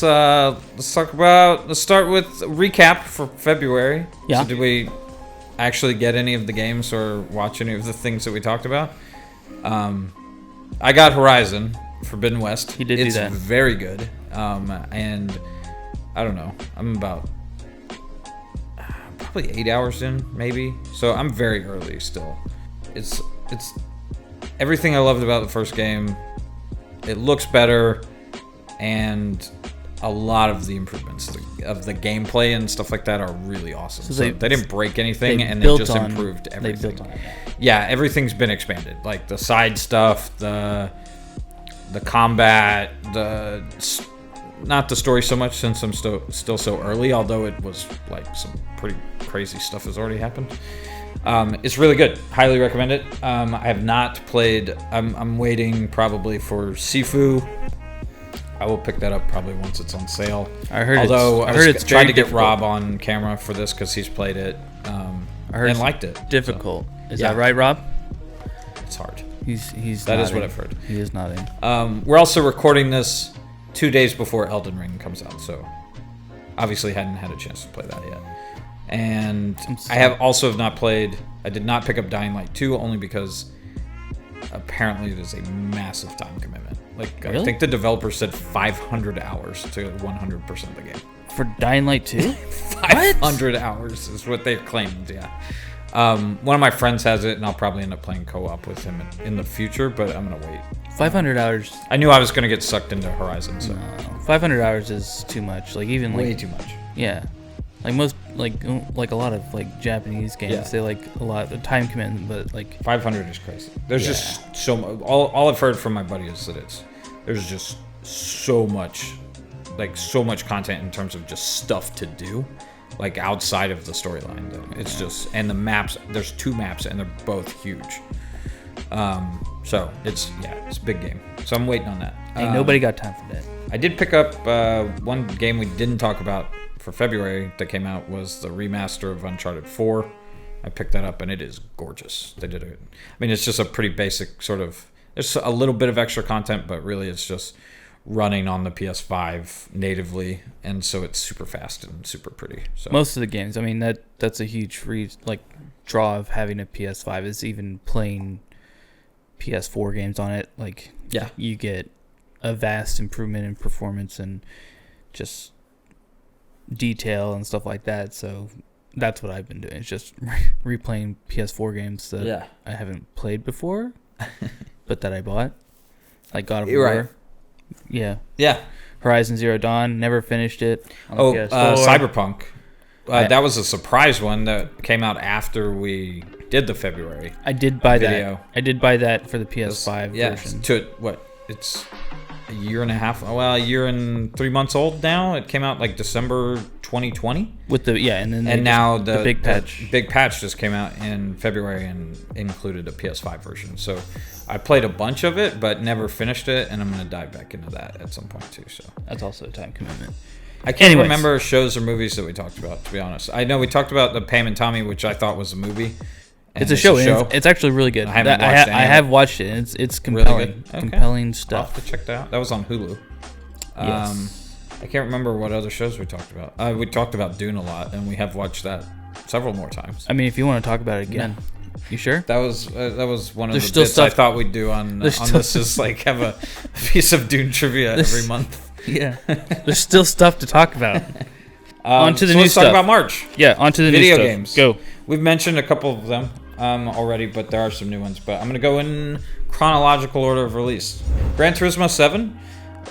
let's start with recap for February. Yeah. So did we actually get any of the games or watch any of the things that we talked about? I got Horizon Forbidden West. He did do that. It's very good. And I don't know. I'm about probably 8 hours in, maybe. So I'm very early still. It's everything I loved about the first game. It looks better, and a lot of the improvements of the gameplay and stuff like that are really awesome. So they didn't break anything, and they just improved everything. They built on it. Yeah, everything's been expanded. Like the side stuff, the combat, not the story so much since I'm still so early, although it was like some pretty crazy stuff has already happened. It's really good. Highly recommend it. I have not played. I'm waiting probably for Sifu. I will pick that up probably once it's on sale. I heard it's trying to get Rob on camera for this because he's played it. I heard and liked it. Difficult. So. Is that right, Rob? It's hard. He's. That is what I've heard. He is nodding. We're also recording this 2 days before Elden Ring comes out, so obviously hadn't had a chance to play that yet. And I have not played. I did not pick up Dying Light 2 only because apparently it is a massive time commitment. Like really? I think the developer said 500 hours to 100% of the game. For Dying Light 2? 500 hours is what they claimed. Yeah. One of my friends has it, and I'll probably end up playing co-op with him in the future. But I'm gonna wait. 500 hours. I knew I was gonna get sucked into Horizon. So 500 hours is too much. Like even way too much. Yeah. Like most, like a lot of like Japanese games, they like a lot of time commitment, but like 500 is crazy. There's just so much. All I've heard from my buddy is that there's just so much content in terms of just stuff to do, like outside of the storyline. It's just, and the maps. There's 2 maps and they're both huge. So it's a big game. So I'm waiting on that. Ain't nobody got time for that. I did pick up one game we didn't talk about for February that came out was the remaster of Uncharted 4. I picked that up and it is gorgeous. They did it. I mean, it's just a pretty basic sort of. There's a little bit of extra content, but really it's just running on the PS5 natively, and so it's super fast and super pretty. So most of the games, I mean, that's a huge draw of having a PS5 is even playing PS4 games on it. Like, you get a vast improvement in performance and just detail and stuff like that. So that's what I've been doing. It's just replaying PS4 games that I haven't played before, but that I bought. Like God of War. Right. Yeah. Horizon Zero Dawn. Never finished it. Cyberpunk. That was a surprise one that came out after we did the February. I did buy that. I did buy that for the PS5 version. It's a year and a half. Well, a year and 3 months old now. It came out like December 2020. And now the big patch. The big patch just came out in February and included a PS5 version. So I played a bunch of it, but never finished it, and I'm gonna dive back into that at some point too. So that's also a time commitment. I can't remember shows or movies that we talked about, to be honest. I know we talked about the Pam and Tommy, which I thought was a movie. It's a show. It's actually really good. I have watched it. It's compelling. Really good. Okay. Compelling stuff. I'll have to check that out. That was on Hulu. Yes. I can't remember what other shows we talked about. We talked about Dune a lot, and we have watched that several more times. I mean, if you want to talk about it again. No. You sure? That was one of the bits I thought we'd do on this is like have a piece of Dune trivia every month. Yeah. There's still stuff to talk about. On to the new stuff. Let's talk about March. Yeah, on to the video new stuff. Games. Go. We've mentioned a couple of them already, but there are some new ones. But I'm going to go in chronological order of release. Gran Turismo 7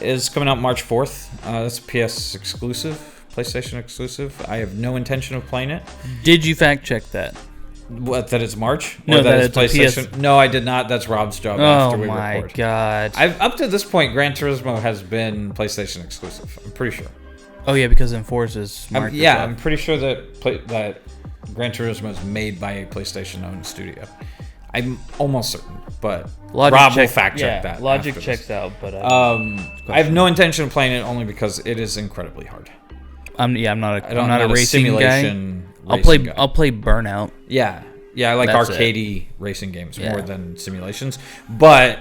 is coming out March 4th. That's a PS exclusive, PlayStation exclusive. I have no intention of playing it. Did you fact check that? What, that it's March? No, or that it's PlayStation? PS... No, I did not. That's Rob's job after we record. Oh my god. Up to this point, Gran Turismo has been PlayStation exclusive. I'm pretty sure. Oh yeah, because Enforce's Mark. I'm pretty sure that Gran Turismo is made by a PlayStation-owned studio. I'm almost certain, but Rob will fact check that. Logic checks out, but I have no intention of playing it only because it is incredibly hard. I'm not a racing guy. I'll play Burnout. Yeah, I like arcadey racing games more than simulations. But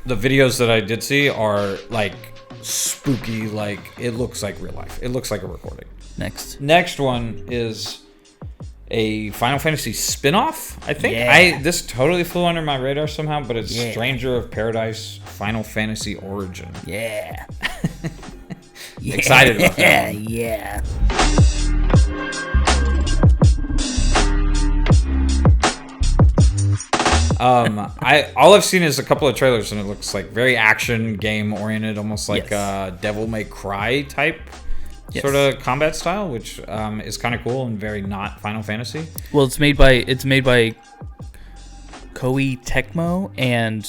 the videos that I did see are like spooky, like it looks like real life. It looks like a recording. Next one is a Final Fantasy spin-off, I think. Yeah. This totally flew under my radar somehow, but it's Stranger of Paradise Final Fantasy Origin. Yeah. Excited about that one. Yeah. All I've seen is a couple of trailers, and it looks like very action game oriented, almost like Devil May Cry type sort of combat style, which is kind of cool and very not Final Fantasy. Well, it's made by Koei Tecmo and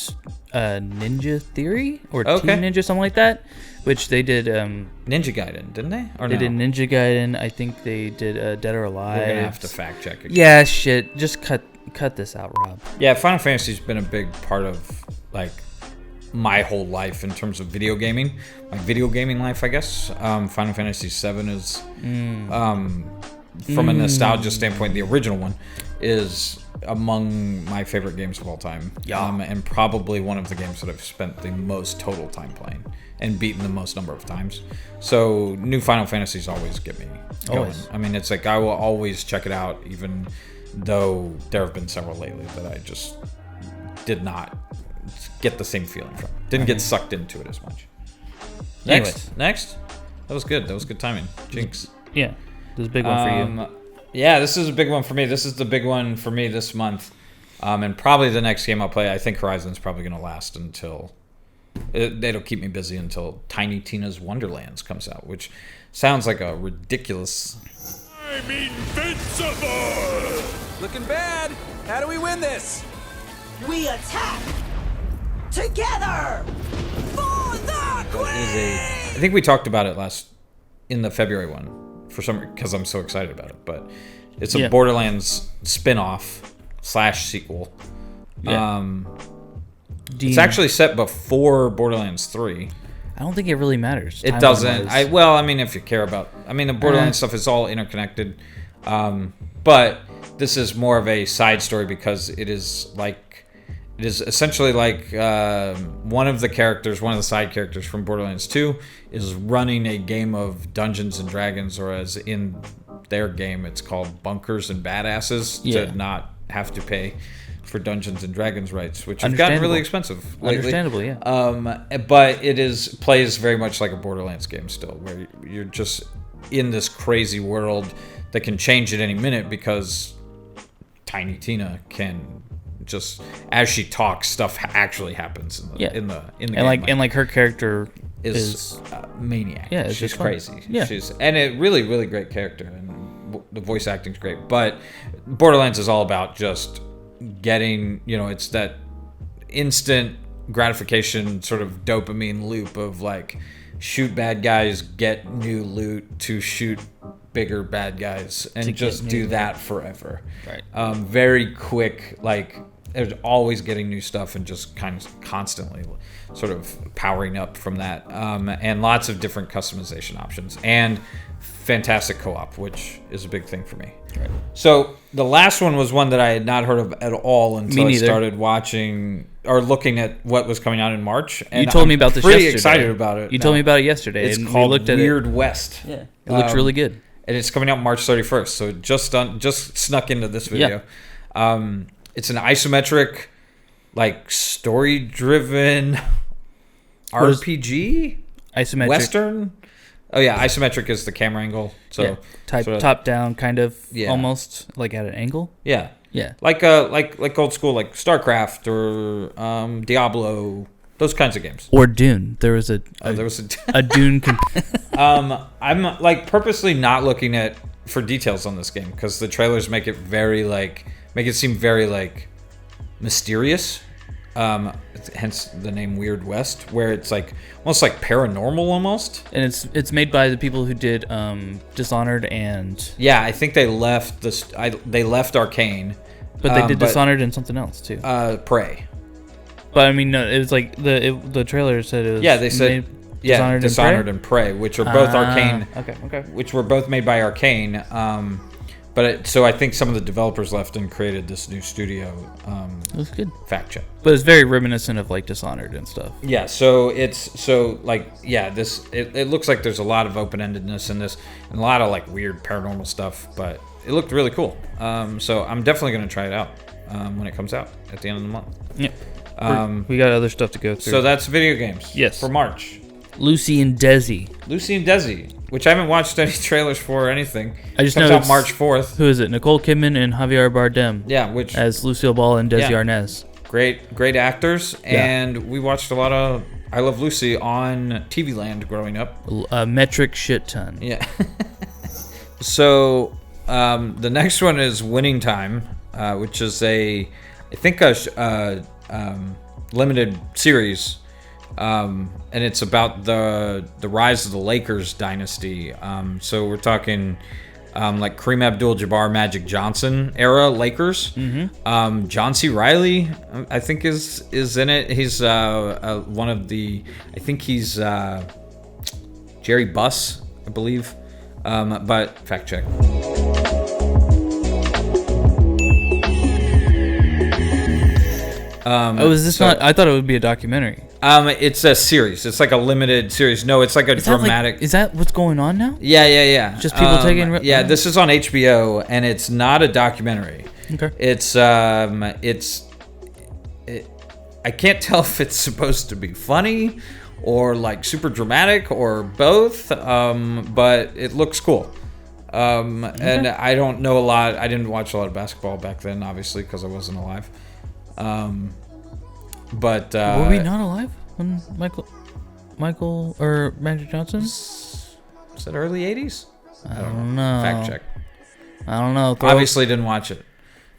Ninja Theory or Team Ninja, something like that. Which they did Ninja Gaiden, didn't they? Or they did Ninja Gaiden. I think they did Dead or Alive. We're gonna have to fact check it. Yeah, shit. Just cut this out, Rob. Yeah, Final Fantasy's been a big part of like my whole life in terms of video gaming, my video gaming life, I guess. Final Fantasy VII is, from a nostalgia standpoint, the original one is among my favorite games of all time. And probably one of the games that I've spent the most total time playing and beaten the most number of times. So new Final Fantasies always get me going. Always. I mean, it's like I will always check it out, even though there have been several lately that I just did not get the same feeling from. Didn't get sucked into it as much. Next. That was good. That was good timing. Jinx. Yeah. This is a big one for you. Yeah, this is a big one for me. This is the big one for me this month. And probably the next game I'll play, I think Horizon's probably going to last until... It'll keep me busy until Tiny Tina's Wonderlands comes out, which sounds like a ridiculous... I'm invincible! Looking bad. How do we win this? We attack together for the queen! I think we talked about it in the February one because I'm so excited about it. But it's a Borderlands spin-off / sequel. Yeah. It's actually set before Borderlands 3. I don't think it really matters. It doesn't. I mean, if you care about... I mean, the Borderlands stuff is all interconnected. But this is more of a side story because it is essentially like one of the side characters from Borderlands 2 is running a game of Dungeons and Dragons, or as in their game, it's called Bunkers and Badasses, to not have to pay for Dungeons and Dragons rights, which have gotten really expensive lately. Understandable, yeah. But it plays very much like a Borderlands game still, where you're just in this crazy world that can change at any minute because Tiny Tina can just, as she talks, stuff actually happens in the game. And her character is maniac. Yeah, she's crazy. Yeah, and a really, really great character, and the voice acting's great. But Borderlands is all about just getting, it's that instant gratification sort of dopamine loop of like shoot bad guys, get new loot, to shoot bigger bad guys, and just do that forever. Right. Very quick, like there's always getting new stuff and just kind of constantly sort of powering up from that. And lots of different customization options and fantastic co-op, which is a big thing for me. Right. So the last one was one that I had not heard of at all until I started watching or looking at what was coming out in March. And you told me about this yesterday. Pretty excited about it. You told me about it yesterday. It's called Wierd West. Yeah, it looks really good. And it's coming out March 31st, so it just snuck into this video. Yeah. It's an isometric, like story-driven RPG? Isometric. Western? Oh yeah, isometric is the camera angle. So top down, kind of, almost like at an angle. Yeah, yeah, like old school, like StarCraft or Diablo, those kinds of games. Or Dune. There was a Dune. I'm like purposely not looking for details on this game because the trailers make it seem very like mysterious. Hence the name Wierd West, where it's like almost like paranormal almost. And it's made by the people who did Dishonored and I think they left they left Arcane, but they did Dishonored and something else too. Prey. But I mean, no, it was like the trailer said it was. Yeah, they said Dishonored and Prey, which are both Arcane. Okay. Which were both made by Arcane. So I think some of the developers left and created this new studio. It was good. Fact check. But it's very reminiscent of like Dishonored and stuff. Yeah, so this it looks like there's a lot of open-endedness in this and a lot of like weird paranormal stuff, but it looked really cool. So I'm definitely going to try it out when it comes out at the end of the month. Yeah. We got other stuff to go through. So that's video games. Yes. For March. Lucy and Desi. Lucy and Desi, which I haven't watched any trailers for or anything. I just comes know out March 4th. Who is it? Nicole Kidman and Javier Bardem. Yeah, which as Lucille Ball and Desi Yeah. Arnaz. Great actors, and we watched a lot of I Love Lucy on TV Land growing up. A metric shit ton. Yeah. So the next one is Winning Time, which is I think a limited series, and it's about the rise of the Lakers dynasty. So we're talking like Kareem Abdul-Jabbar, Magic Johnson era Lakers. John C. Reilly, I think is in it. He's one of the. I think he's Jerry Buss, I believe. But fact check. Is this not? I thought it would be a documentary. It's a series. It's like a limited series. No, it's like a dramatic. Is that what's going on now? Yeah. Just people taking. Yeah, this is on HBO, and it's not a documentary. Okay. I can't tell if it's supposed to be funny, or like super dramatic, or both. But it looks cool. And I don't know a lot. I didn't watch a lot of basketball back then, obviously, because I wasn't alive. But were we not alive when Michael or Magic Johnson? Was it early 80s? I don't know. Fact check. I don't know. Obviously didn't watch it.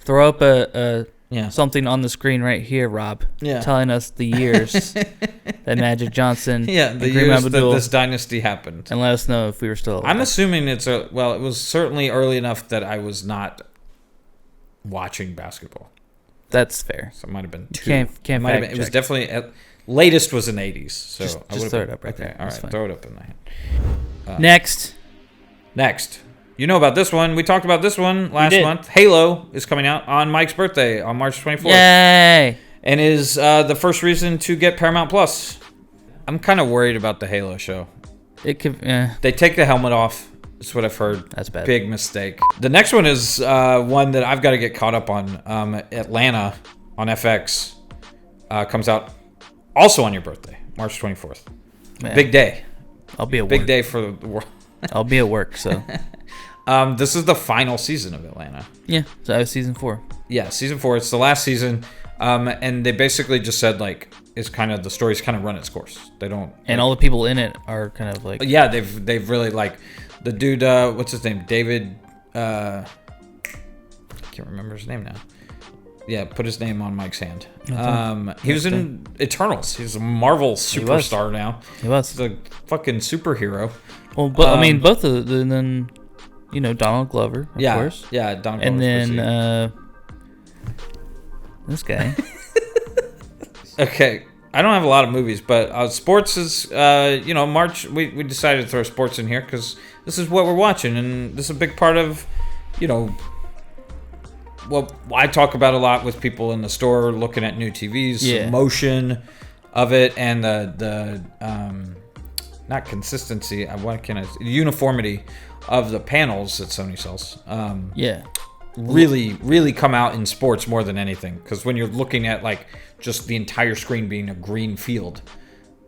Throw up a Yeah. something on the screen right here, Rob. Yeah. Telling us the years that Magic Johnson Yeah, and the Kareem years that Abdul, this dynasty happened. and let us know if we were still alive. I'm assuming it was certainly early enough that I was not watching basketball. That's fair. So it might have been two. Can't It might have fact been, it was check. definitely latest was in the 80s. So Just I would've throw been- it up right okay, there. all That's right, fine. throw it up in the hand. Next, you know about this one. We talked about this one last did. month. Halo is coming out on Mike's birthday on March 24th. Yay! And is the first reason to get Paramount Plus. I'm kind of worried about the Halo show. It could. They take the helmet off. That's what I've heard. That's bad. Big mistake. The next one is one that I've got to get caught up on. Atlanta on FX comes out also on your birthday, March 24th. Man. Big day. I'll be at Big work. day for the world. I'll be at work, so This is the final season of Atlanta. yeah. So I was season 4. Yeah, season 4. It's the last season. And they basically just said like it's kind of the story's kind of run its course. They don't. And all the people in it are kind of like Yeah, they've really like the dude. What's his name? David. I can't remember his name now. Yeah, put his name on Mike's hand. He was in Eternals. He's a Marvel superstar now. He was. He's a fucking superhero. Well, but I mean, both of the, and then Donald Glover, of course. Yeah, Donald And Glover's then this guy. Okay, I don't have a lot of movies, but sports is, March, we decided to throw sports in here because this is what we're watching, and this is a big part of, well, I talk about a lot with people in the store looking at new TVs, Yeah. motion of it, and the not consistency, uniformity of the panels that Sony sells. Yeah. Really come out in sports more than anything, because when you're looking at like just the entire screen being a green field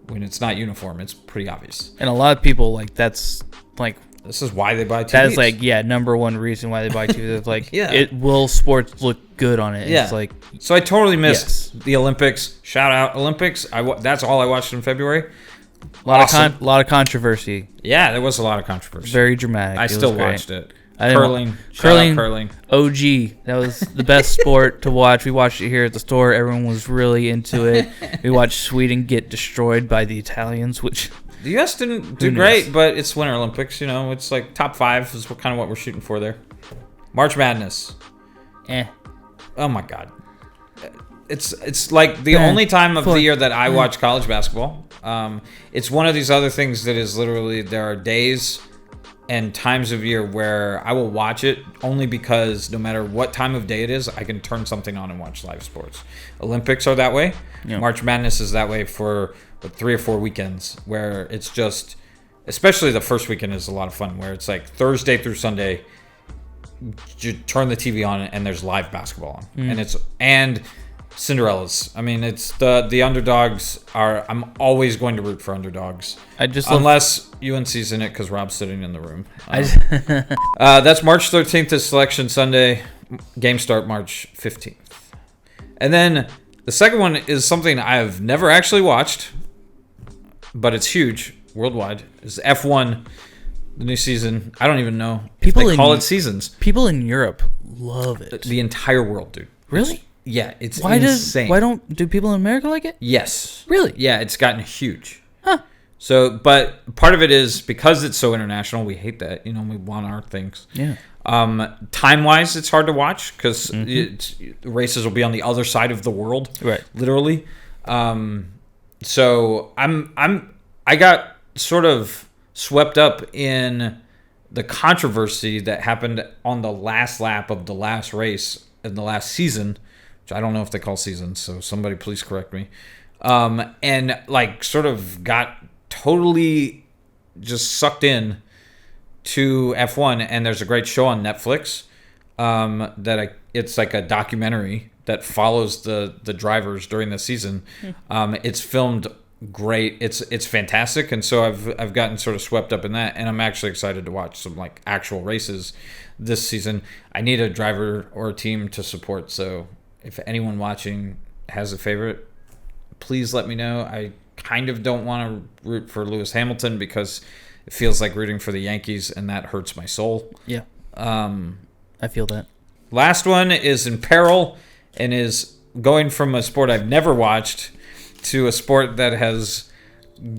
when it's not uniform, it's pretty obvious. And a lot of people that's like This is why they buy TVs. that is like number one reason why they buy TVs. It's like Yeah. it will sports look good on it. Yeah. It's like So I totally missed Yes. the Olympics. Shout out Olympics. That's all I watched in February. a lot Awesome. lot of controversy. Yeah, there was a lot of controversy. Very dramatic. I It was still great. watched it. I didn't wa- Curling. Shout out curling. OG. That was the best sport to watch. We watched it here at the store. Everyone was really into it. We watched Sweden get destroyed by the Italians, which The U.S. didn't do Who great, knows? but it's Winter Olympics. It's like top 5 is kind of what we're shooting for there. March Madness. Oh my God. It's like the only time of the year that I watch college basketball. It's one of these other things that is literally there are days and times of year where I will watch it only because no matter what time of day it is, I can turn something on and watch live sports. Olympics are that way. Yeah. March Madness is that way for 3 or 4 weekends where it's just, especially the first weekend is a lot of fun, where it's like Thursday through Sunday, you turn the TV on and there's live basketball on. And Cinderella's. I mean, it's the underdogs are. I'm always going to root for underdogs. Unless UNC's in it because Rob's sitting in the room. That's March 13th is Selection Sunday. Game start March 15th. And then the second one is something I've never actually watched, but it's huge worldwide. Is F1, the new season. I don't even know if they call it seasons. People in Europe love it. The entire world, dude. Really? Yeah, it's insane. Do people in America like it? Yes. Really? Yeah, it's gotten huge. Huh. So, but part of it is because it's so international, we hate that. You know, we want our things. Yeah. Time-wise, it's hard to watch because the races will be on the other side of the world. Right. Literally. So I got sort of swept up in the controversy that happened on the last lap of the last race in the last season, which I don't know if they call seasons, so somebody please correct me. And like sort of got totally just sucked in to F1, and there's a great show on Netflix it's like a documentary that follows the drivers during the season. It's filmed great. It's fantastic, and so I've gotten sort of swept up in that, and I'm actually excited to watch some like actual races this season. I need a driver or a team to support, so if anyone watching has a favorite, please let me know. I kind of don't want to root for Lewis Hamilton because it feels like rooting for the Yankees, and that hurts my soul. Yeah. I feel that. Last one is in peril and is going from a sport I've never watched to a sport that has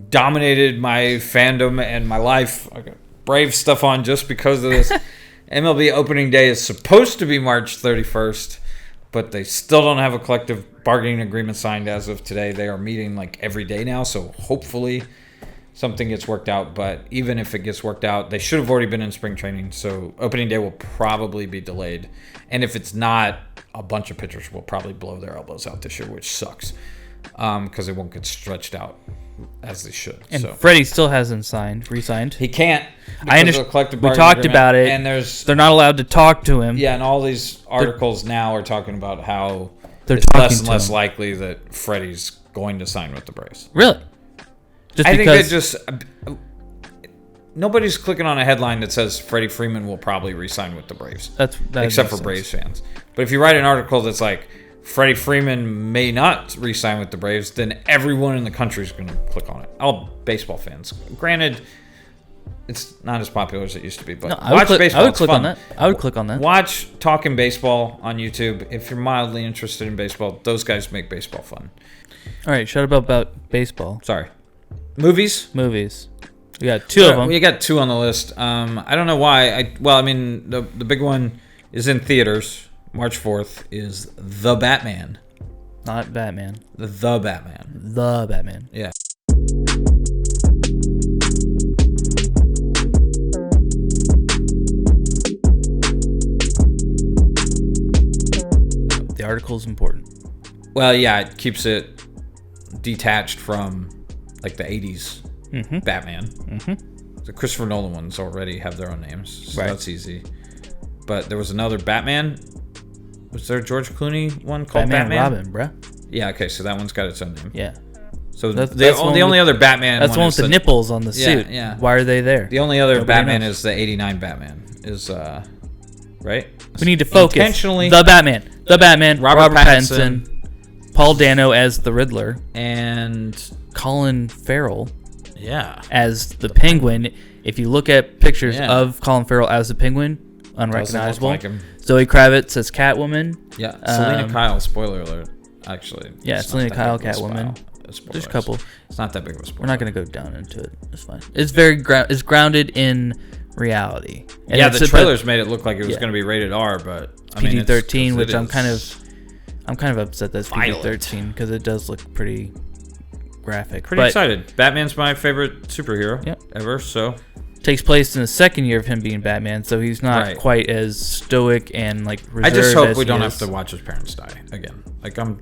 dominated my fandom and my life. I got Brave stuff on just because of this. MLB opening day is supposed to be March 31st, but they still don't have a collective bargaining agreement signed as of today. They are meeting like every day now, so hopefully something gets worked out. But even if it gets worked out, they should have already been in spring training, so opening day will probably be delayed. And if it's not, a bunch of pitchers will probably blow their elbows out this year, which sucks because they won't get stretched out as they should. And Freddie still hasn't re-signed. He can't. I understand. We talked about it, and they're not allowed to talk to him. Yeah, and all these articles now are talking about how it's less and less likely that Freddie's going to sign with the Braves. Really? I think that just nobody's clicking on a headline that says Freddie Freeman will probably re-sign with the Braves. Except for Braves fans. But if you write an article that's like Freddie Freeman may not re-sign with the Braves, then everyone in the country is going to click on it. All baseball fans. Granted, it's not as popular as it used to be, but watch baseball. I would click on that. I would click on that. Watch Talking Baseball on YouTube. If you're mildly interested in baseball, those guys make baseball fun. All right, shut up about baseball. Sorry. Movies. We got two of them. We got two on the list. I don't know why. The big one is in theaters. March 4th is The Batman. Not Batman. The Batman. The Batman. Yeah. The article's important. Well, yeah, it keeps it detached from like the 80s Batman. The Christopher Nolan ones already have their own names, so that's easy. But there was another Batman. Was there a George Clooney one called Batman? Robin, bruh. Yeah, okay, so that one's got its own name. Yeah. So the only other Batman. That's the one with the nipples on the suit. Yeah. Why are they there? The only other Batman is the '89 Batman. Right? We need to focus. Intentionally. The Batman. Robert Pattinson. Paul Dano as the Riddler. And Colin Farrell. Yeah. As the Penguin. If you look at pictures of Colin Farrell as the Penguin, unrecognizable. Like him. Zoe Kravitz as Catwoman. Yeah. Selena Kyle. Spoiler alert. Actually. Yeah. Selena Kyle Catwoman. There's a couple. It's not that big of a spoiler. We're not going to go down into it. It's fine. It's very it's grounded in reality. And yeah, the trailers made it look like it was going to be rated R, but PG-13, which I'm kind of upset that's PG-13 because it does look pretty graphic. Pretty excited. Batman's my favorite superhero ever, so takes place in the second year of him being Batman, so he's not quite as stoic and like reserved. I just hope as we don't is. have to watch his parents die again. Like I'm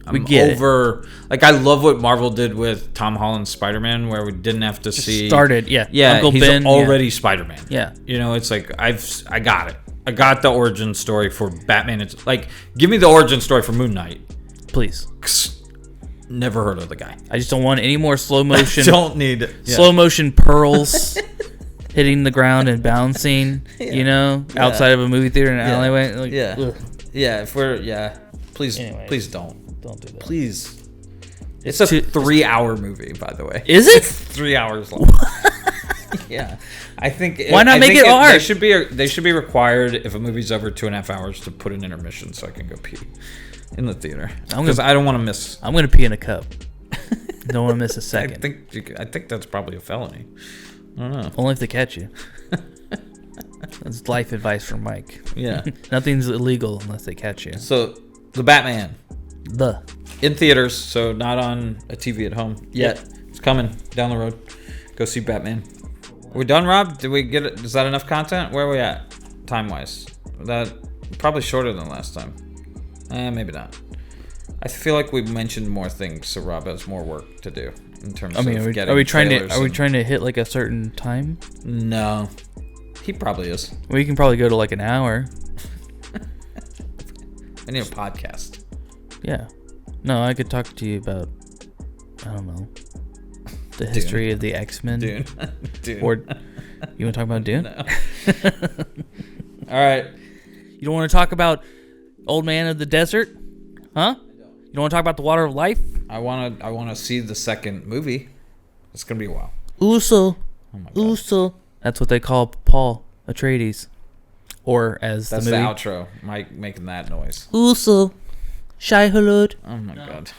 over. Like I love what Marvel did with Tom Holland's Spider-Man, where we didn't have to see. Started, yeah. Uncle he's Ben, already Spider-Man. Yeah, you know, it's like I got it. I got the origin story for Batman. It's like, give me the origin story for Moon Knight, please. Never heard of the guy. I just don't want any more slow motion. Don't need slow motion pearls hitting the ground and bouncing. You know, outside of a movie theater in an alleyway. Like, if we're please, please don't do that. Please. It's a 3-hour movie, by the way. Is it? It's 3 hours long. Yeah, I think. Why not make it art? They should be required if a movie's over 2.5 hours to put an intermission so I can go pee in the theater, because I don't want to miss. I'm gonna pee in a cup. Don't want to miss a second. I think that's probably a felony. I don't know. Only if they catch you. That's life advice from Mike. Yeah, nothing's illegal unless they catch you. So the Batman, in theaters, so not on a TV at home yet. Yep. It's coming down the road. Go see Batman. Are we done, Rob? Did we get it? Is that enough content? Where are we at, time wise? That probably shorter than last time. Maybe not. I feel like we mentioned more things, so Rob has more work to do in terms of getting. Are we trying to hit like a certain time? No, he probably is. We can probably go to like an hour. I need a podcast. Yeah. No, I could talk to you about, I don't know, the history of the X-Men. Dune. Or you want to talk about Dune? No. All right. You don't want to talk about Old Man of the Desert? Huh? You don't want to talk about the Water of Life? I want to see the second movie. It's going to be a while. Uso. Oh my God. Uso. That's what they call Paul Atreides. Or that's the outro. Mike making that noise. Uso. Shai Hulud. Oh my God.